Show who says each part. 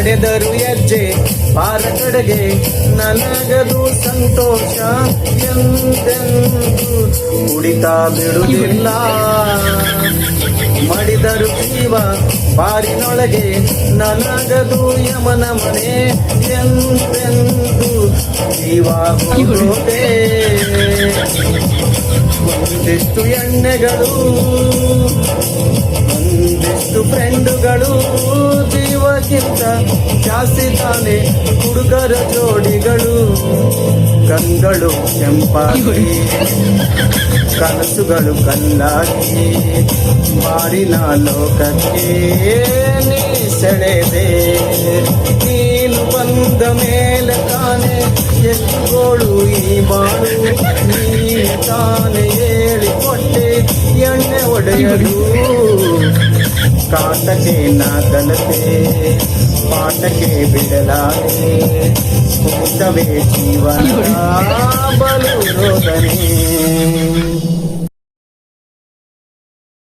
Speaker 1: ನಡೆದರು ಹೆಜ್ಜೆ ಬಾರ ಕಡೆಗೆ ನನಗದು ಸಂತೋಷ ಎಂದೆಂದು ಕುಡಿತಾ ಬಿಡುವುದಿಲ್ಲ ಮಡಿದರು ಜೀವ ಬಾರಿನೊಳಗೆ ನನಗದು ಯಮನ ಮನೆ ಎಂದೆಂದು ಜೀವ ಹೋಗೋದೆ ಒಂದಿಷ್ಟು ಎಣ್ಣೆಗಳು ಒಂದಿಷ್ಟು ಫ್ರೆಂಡುಗಳು ಜೀವಕ್ಕಿಂತ ಜಾಸ್ತಿ ತಾನೆ ಹುಡುಗರ ಜೋಡಿಗಳು ಕಂಗಳು ಕೆಂಪಾಗಿ ಕನಸುಗಳು ಕಲ್ಲಾಗಿ ಬಾರಿನ ಲೋಕಕ್ಕೆ ನೀ ಸೆಳೆದೆ ನೀನು ಬಂದ ಮೇಲೆ ತಾನೆ ಎಷ್ಟು ಗೋಳು ಈ ಬಾಳು ನೀನು ತಾನೆ ಹೇಳಿಕೊಟ್ಟೆ ಎಣ್ಣೆ ಒಡೆಯಲು ಕಾಟಕ್ಕೆ ನಾ ಕಲತೆ ಪಾಠಕ್ಕೆ ಬಿಡಲಾರೆ ಊಟವೇ ಜೀವನ ಬಲು ರೋದನೆ